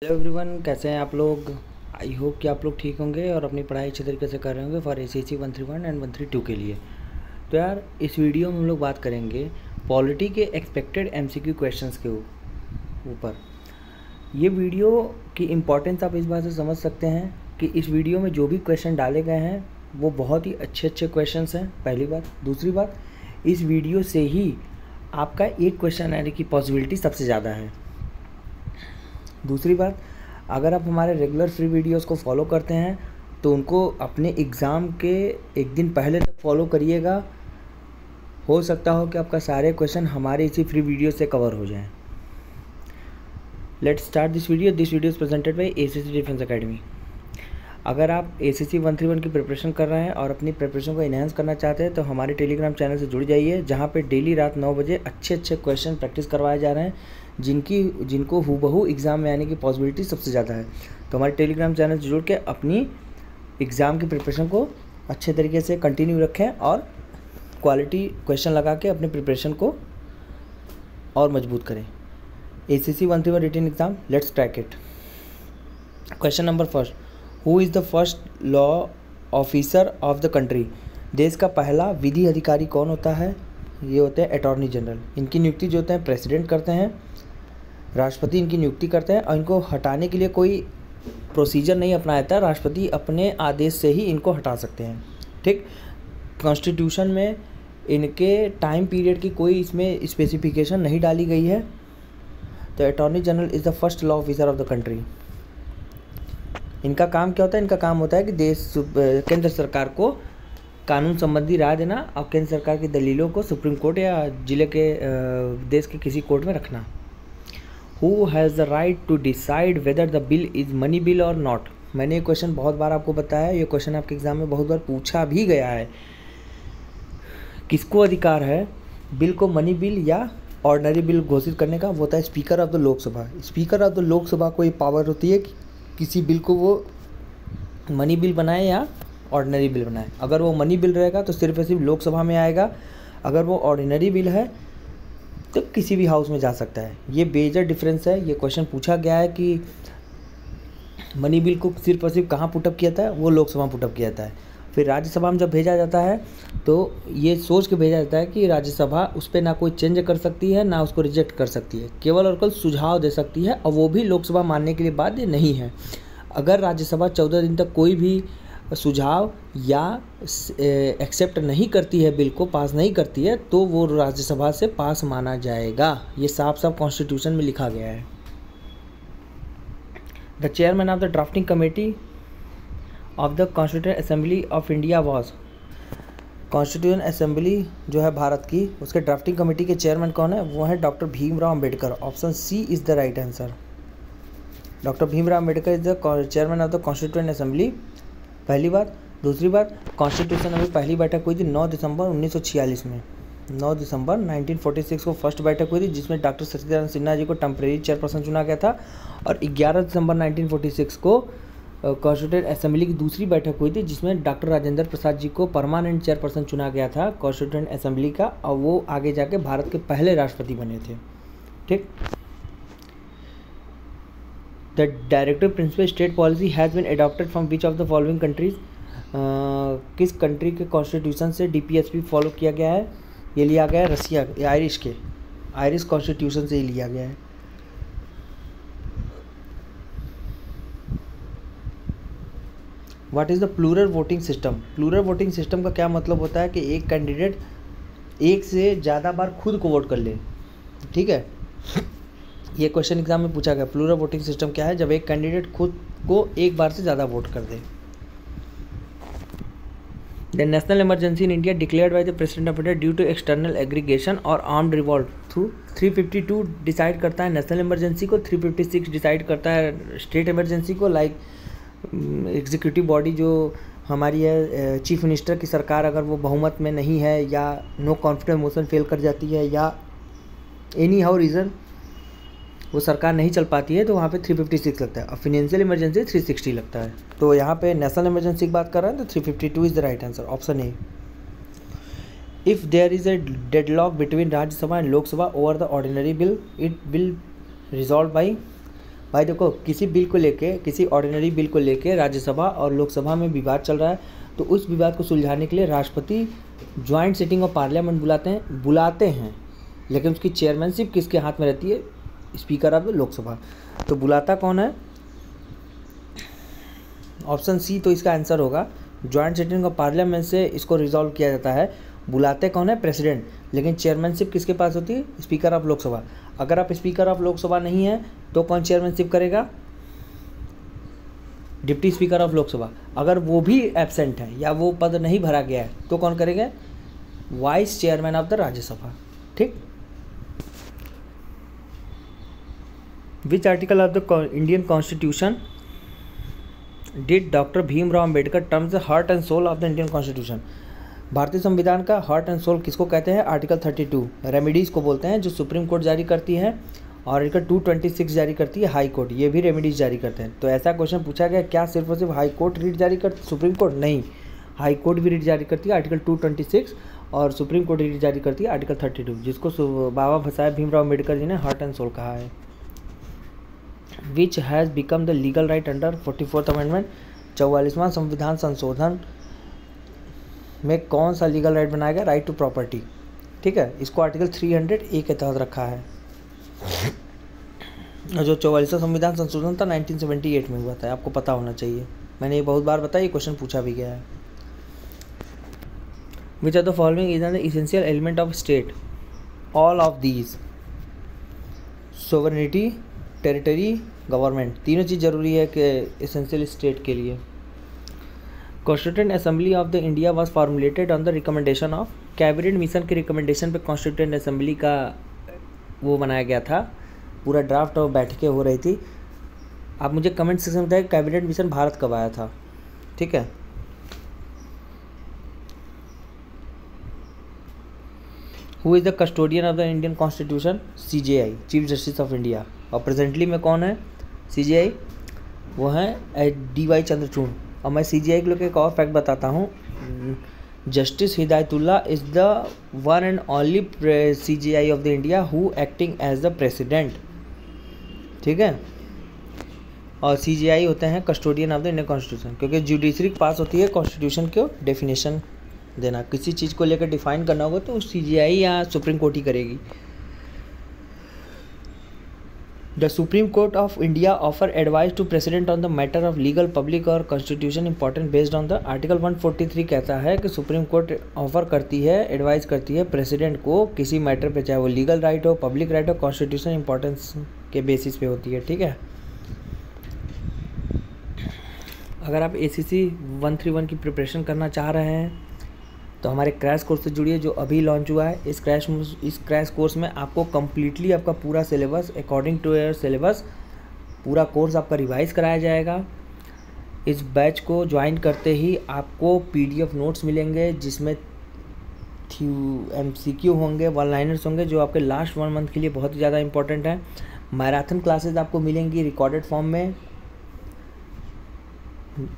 Hello everyone, कैसे हैं आप लोग। आई होप कि आप लोग ठीक होंगे और अपनी पढ़ाई अच्छे तरीके से कर रहे होंगे फॉर एसएससी 131 एंड 132 के लिए। तो यार, इस वीडियो में हम लोग बात करेंगे पॉलिटी के एक्सपेक्टेड एमसीक्यू क्वेश्चंस के ऊपर। ये वीडियो की इम्पोर्टेंस आप इस बात से समझ सकते हैं कि इस वीडियो में जो भी क्वेश्चन डाले गए हैं वो बहुत ही अच्छे अच्छे हैं, पहली बात। दूसरी बात, इस वीडियो से ही आपका एक क्वेश्चन आने की पॉसिबिलिटी सबसे ज़्यादा है। दूसरी बात, अगर आप हमारे रेगुलर फ्री वीडियोस को फॉलो करते हैं तो उनको अपने एग्ज़ाम के एक दिन पहले तक फॉलो करिएगा। हो सकता हो कि आपका सारे क्वेश्चन हमारे इसी फ्री वीडियो से कवर हो जाएं। Let's start this video is presented by SSC defence academy. अगर आप एसएससी 131 की प्रिपरेशन कर रहे हैं और अपनी प्रिपरेशन को इन्हांस करना चाहते हैं तो हमारे टेलीग्राम चैनल से जुड़ जाइए, जहाँ पे डेली रात 9 बजे अच्छे क्वेश्चन प्रैक्टिस करवाए जा रहे हैं जिनको हूबहू एग्ज़ाम में आने की पॉसिबिलिटी सबसे ज़्यादा है। तो हमारे टेलीग्राम चैनल से जुड़ के अपनी एग्ज़ाम की प्रिपरेशन को अच्छे तरीके से कंटिन्यू रखें और क्वालिटी क्वेश्चन लगा के अपनी प्रिपरेशन को और मजबूत करें। SSC 131 written exam, let's crack it. Question number first, who is the first law officer of the country. देश का पहला विधि अधिकारी कौन होता है? ये होते हैं अटॉर्नी जनरल। इनकी नियुक्ति जो होते हैं प्रेसिडेंट करते हैं, राष्ट्रपति इनकी नियुक्ति करते हैं और इनको हटाने के लिए कोई प्रोसीजर नहीं अपनाया जाता। राष्ट्रपति अपने आदेश से ही इनको हटा सकते हैं। ठीक, कॉन्स्टिट्यूशन में इनके टाइम पीरियड की कोई इसमें स्पेसिफिकेशन नहीं डाली गई है। तो attorney general is the first law officer of the country. इनका काम क्या होता है? इनका काम होता है कि केंद्र सरकार को कानून संबंधी राय देना और केंद्र सरकार की दलीलों को सुप्रीम कोर्ट या जिले के देश के किसी कोर्ट में रखना। Who has the right to decide whether the bill is money bill और नॉट। मैंने ये क्वेश्चन बहुत बार आपको बताया, ये क्वेश्चन आपके एग्जाम में बहुत बार पूछा भी गया है। किसको अधिकार है बिल को मनी बिल या ऑर्डिनरी बिल घोषित करने का? वो होता है speaker of the Lok Sabha. Speaker of the Lok Sabha को ये पावर होती है कि किसी बिल को वो मनी बिल बनाए या ऑर्डिनरी बिल बनाए। अगर वो मनी बिल रहेगा तो सिर्फ लोकसभा में आएगा, अगर वो ऑर्डिनरी बिल है तो किसी भी हाउस में जा सकता है। ये मेजर डिफरेंस है। ये क्वेश्चन पूछा गया है कि मनी बिल को सिर्फ और सिर्फ कहाँ पुटअप किया जाता है? वो लोकसभा में पुटअप किया जाता है। फिर राज्यसभा में जब भेजा जाता है तो ये सोच के भेजा जाता है कि राज्यसभा उस पर ना कोई चेंज कर सकती है ना उसको रिजेक्ट कर सकती है, केवल और केवल सुझाव दे सकती है और वो भी लोकसभा मानने के लिए बाध्य नहीं है। अगर राज्यसभा 14 दिन तक कोई भी सुझाव या एक्सेप्ट नहीं करती है, बिल को पास नहीं करती है, तो वो राज्यसभा से पास माना जाएगा। ये साफ साफ कॉन्स्टिट्यूशन में लिखा गया है। The chairman of the drafting committee of the constituent assembly of India was. Constituent assembly जो है भारत की, उसके ड्राफ्टिंग कमेटी के चेयरमैन कौन है? वो है doctor Bhimrao Ambedkar. Option C is the right answer. Doctor Bhimrao Ambedkar is the chairman of the constituent assembly, पहली बात। दूसरी बात, कॉन्स्टिट्यूशन में पहली बैठक हुई थी 9 दिसंबर 1946 में। 9 दिसंबर 1946 को फर्स्ट बैठक हुई थी जिसमें डॉक्टर सत्यनारायण सिन्हा जी को टेम्परेरी चेयरपर्सन चुना गया था। और 11 दिसंबर 1946 को कॉन्स्टिट्यूएंट असेंबली की दूसरी बैठक हुई थी जिसमें डॉक्टर राजेंद्र प्रसाद जी को परमानेंट चेयरपर्सन चुना गया था कॉन्स्टिट्यूएंट असेंबली का, और वो आगे जाके भारत के पहले राष्ट्रपति बने थे। ठीक, the directive principle state policy has been adopted from which of the following countries. किस कंट्री के कॉन्स्टिट्यूशन से डीपीएसपी फॉलो किया गया है? ये लिया गया है रसिया, आयरिश कॉन्स्टिट्यूशन से ही लिया गया है। What is the plural voting system. Plural voting system का क्या मतलब होता है कि एक कैंडिडेट एक से ज़्यादा बार खुद को वोट कर ले। ठीक है, ये क्वेश्चन एग्जाम में पूछा गया। प्लूरल वोटिंग सिस्टम क्या है? जब एक कैंडिडेट खुद को एक बार से ज़्यादा वोट कर दे। The national emergency in India declared by the president of India due to external aggregation और आर्म्ड रिवॉल्ट थ्रू 352 डिसाइड करता है नेशनल इमरजेंसी को, 356 डिसाइड करता है स्टेट इमरजेंसी को। लाइक एग्जीक्यूटिव बॉडी जो हमारी है, चीफ मिनिस्टर की सरकार अगर वो बहुमत में नहीं है या नो कॉन्फिडेंस मोशन फेल कर जाती है या एनी हाउ रीज़न वो सरकार नहीं चल पाती है तो वहाँ पे 356 लगता है और फिनेंशियल इमरजेंसी 360 लगता है। तो यहाँ पे नेशनल इमरजेंसी की बात कर रहे हैं तो 352 is the right answer, option A. If there is a deadlock between Rajya Sabha and Lok Sabha over the ordinary bill, it will resolve by भाई देखो, किसी बिल को लेके, किसी ऑर्डिनरी बिल को लेके राज्यसभा और लोकसभा में विवाद चल रहा है, तो उस विवाद को सुलझाने के लिए राष्ट्रपति ज्वाइंट सिटिंग ऑफ पार्लियामेंट बुलाते हैं, लेकिन उसकी चेयरमैनशिप किसके हाथ में रहती है? Speaker of Lok Sabha. तो बुलाता कौन है? ऑप्शन सी तो इसका आंसर होगा। ज्वाइंट सिटिंग ऑफ पार्लियामेंट से इसको रिजॉल्व किया जाता है। बुलाते कौन है? प्रेसिडेंट, लेकिन चेयरमैनशिप किसके पास होती है? Speaker of Lok Sabha. अगर आप स्पीकर ऑफ लोकसभा नहीं है तो कौन चेयरमैनशिप करेगा? Deputy speaker of Lok Sabha. अगर वो भी एब्सेंट है या वो पद नहीं भरा गया है तो कौन करेंगे? Vice chairman of the Rajya Sabha. ठीक। Which article of the Indian constitution did doctor Bhimrao Ambedkar terms the heart and soul of the Indian constitution? भारतीय संविधान का हार्ट एंड सोल किसको कहते हैं? आर्टिकल 32 रेमेडीज़ को बोलते हैं, जो सुप्रीम कोर्ट जारी करती है, और आर्टिकल 226 जारी करती है हाई कोर्ट, ये भी रेमेडीज़ जारी करते हैं। तो ऐसा क्वेश्चन पूछा गया, क्या सिर्फ और सिर्फ हाई कोर्ट रीट जारी करती, सुप्रीम कोर्ट? नहीं, हाई कोर्ट भी रीट जारी करती है आर्टिकल 226, और सुप्रीम कोर्ट रीट जारी करती है आर्टिकल 32, जिसको बाबा साहेब भीमराव अम्बेडकर जी ने हार्ट एंड सोल कहा है। Which has become the legal right under 44th amendment? 44वां संविधान संशोधन में कौन सा लीगल राइट बनाया गया? Right to property. ठीक है, इसको आर्टिकल 300A के तहत रखा है। जो 44वां संविधान संशोधन था 1978 में हुआ था, आपको पता होना चाहिए, मैंने ये बहुत बार बताया, ये क्वेश्चन पूछा भी गया है। Which are the following is the essential element of state? All of these. Sovereignty, territory, government, तीनों चीज़ जरूरी है कि एसेंशियल स्टेट के लिए। Constituent assembly of the India was formulated on the recommendation of? Cabinet mission के recommendation पे constituent assembly का वो बनाया गया था, पूरा ड्राफ्ट और बैठकें हो रही थी। आप मुझे कमेंट सेक्शन में बताइए कैबिनेट मिशन भारत कब आया था? ठीक है। Who is the custodian of the Indian constitution? CJI, chief justice of India. और प्रेजेंटली में कौन है CJI? वो हैं DY चंद्रचूड़। और मैं CJI के लोग एक और फैक्ट बताता हूँ, justice Hidayatullah is the one and only CJI of the India who acting as the president. ठीक है। और CJI होते हैं custodian of the Indian constitution, क्योंकि जुडिशरी पास होती है कॉन्स्टिट्यूशन को डेफिनेशन देना, किसी चीज़ को लेकर डिफाइन करना होगा तो CJI या सुप्रीम कोर्ट ही करेगी। The supreme court of India offer advice to president on the matter of legal, public और constitution important based on the article 143 कहता है कि सुप्रीम कोर्ट ऑफर करती है, एडवाइस करती है प्रेसिडेंट को किसी मैटर पे, चाहे वो लीगल राइट हो, पब्लिक राइट हो, कॉन्स्टिट्यूशन इंपॉर्टेंस के बेसिस पे होती है। ठीक है। अगर आप ACC 131 की प्रिपरेशन करना चाह रहे हैं तो हमारे क्रैश कोर्स से जुड़िए, जो अभी लॉन्च हुआ है। इस क्रैश कोर्स में आपको कम्प्लीटली आपका पूरा syllabus according to your syllabus, पूरा कोर्स आपका रिवाइज कराया जाएगा। इस बैच को ज्वाइन करते ही आपको PDF नोट्स मिलेंगे, जिसमें MCQ होंगे, वन लाइनर्स होंगे, जो आपके लास्ट 1 मंथ के लिए बहुत ही ज़्यादा इंपॉर्टेंट है। मैराथन क्लासेस आपको मिलेंगी रिकॉर्डेड फॉर्म में।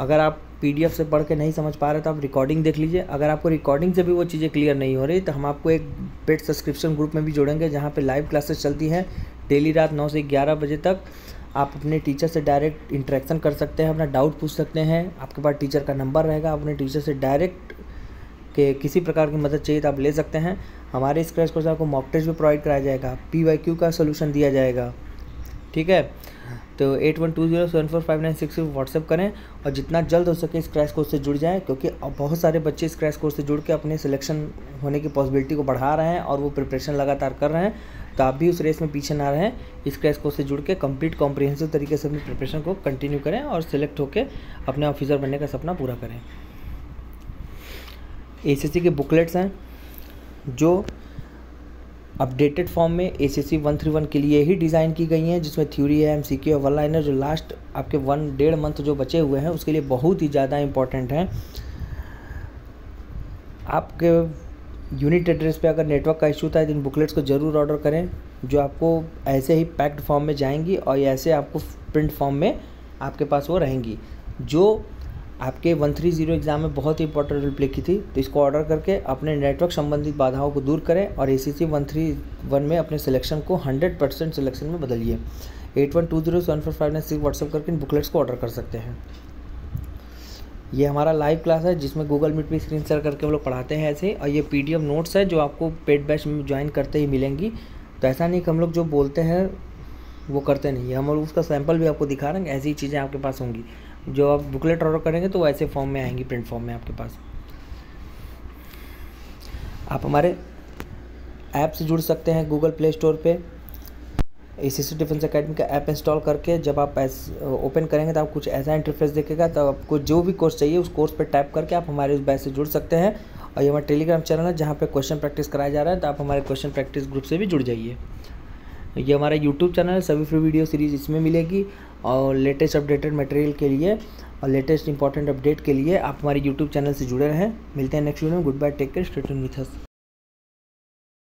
अगर आप PDF से पढ़ के नहीं समझ पा रहे तो आप रिकॉर्डिंग देख लीजिए। अगर आपको रिकॉर्डिंग से भी वो चीज़ें क्लियर नहीं हो रही तो हम आपको एक पेड सब्सक्रिप्शन ग्रुप में भी जोड़ेंगे, जहाँ पे लाइव क्लासेस चलती हैं डेली रात 9 से 11 बजे तक। आप अपने टीचर से डायरेक्ट इंटरेक्शन कर सकते हैं, अपना डाउट पूछ सकते हैं, आपके पास टीचर का नंबर रहेगा, आप अपने टीचर से डायरेक्ट के किसी प्रकार की मदद चाहिए तो आप ले सकते हैं। हमारे इस क्रैश कोर्स में आपको मॉक टेस्ट भी प्रोवाइड कराया जाएगा, PYQ का सोल्यूशन दिया जाएगा। ठीक है। तो 8120745966 व्हाट्सएप करें और जितना जल्द हो सके इस क्रैश कोर्स से जुड़ जाएं, क्योंकि अब बहुत सारे बच्चे इस क्रैश कोर्स से जुड़ के अपने सिलेक्शन होने की पॉसिबिलिटी को बढ़ा रहे हैं और वो प्रिपरेशन लगातार कर रहे हैं। तो आप भी उस रेस में पीछे ना रहें, इस क्रैश कोर्स से जुड़ के कंप्लीट कॉम्प्रिहेंसिव तरीके से अपनी प्रिपरेशन को कंटिन्यू करें और सिलेक्ट होकर अपने ऑफिसर बनने का सपना पूरा करें। ACC के बुकलेट्स हैं जो अपडेटेड फॉर्म में ACC 131 के लिए ही डिज़ाइन की गई हैं, जिसमें थ्योरी है, MCQ और वन लाइनर, जो लास्ट आपके 1-1.5 मंथ जो बचे हुए हैं उसके लिए बहुत ही ज़्यादा इंपॉर्टेंट हैं। आपके यूनिट एड्रेस पे अगर नेटवर्क का इशू था तो इन बुकलेट्स को ज़रूर ऑर्डर करें, जो आपको ऐसे ही पैक्ड फॉर्म में जाएंगी और ऐसे आपको प्रिंट फॉर्म में आपके पास वो रहेंगी, जो आपके 130 एग्ज़ाम में बहुत ही इंपॉर्टेंट रोल प्ले की थी। तो इसको ऑर्डर करके अपने नेटवर्क संबंधित बाधाओं को दूर करें और ACC 131 में अपने सिलेक्शन को 100% सिलेक्शन में बदलिए। 81207459 व्हाट्सअप करके इन बुकलेट्स को ऑर्डर कर सकते हैं। ये हमारा लाइव क्लास है जिसमें गूगल मीट पे स्क्रीन शेयर करके हम लोग पढ़ाते हैं ऐसे, और ये PDF नोट्स है जो आपको पेड बैच में ज्वाइन करते ही मिलेंगी। तो ऐसा नहीं कि हम लोग जो बोलते हैं वो करते नहीं है, हम लोग उसका सैंपल भी आपको दिखा रहे हैं। ऐसी चीज़ें आपके पास होंगी, जो आप बुकलेट ऑर्डर करेंगे तो वो ऐसे फॉर्म में आएंगी, प्रिंट फॉर्म में आपके पास। आप हमारे ऐप से जुड़ सकते हैं गूगल प्ले स्टोर पे। ACC डिफेंस एकेडमी का ऐप इंस्टॉल करके जब आप ओपन करेंगे तो आप कुछ ऐसा इंटरफेस दिखेगा, तो आपको जो भी कोर्स चाहिए उस कोर्स पे टैप करके आप हमारे उस बैच से जुड़ सकते हैं। और ये हमारा टेलीग्राम चैनल है जहाँ पे क्वेश्चन प्रैक्टिस कराया जा रहा है, तो आप हमारे क्वेश्चन प्रैक्टिस ग्रुप से भी जुड़ जाइए। ये हमारा यूट्यूब चैनल है, सभी फ्री वीडियो सीरीज़ इसमें मिलेगी। और लेटेस्ट अपडेटेड मटेरियल के लिए और लेटेस्ट इंपॉर्टेंट अपडेट के लिए आप हमारे यूट्यूब चैनल से जुड़े रहें। मिलते हैं नेक्स्ट वीडियो में। Good bye, take care, stay tuned with us.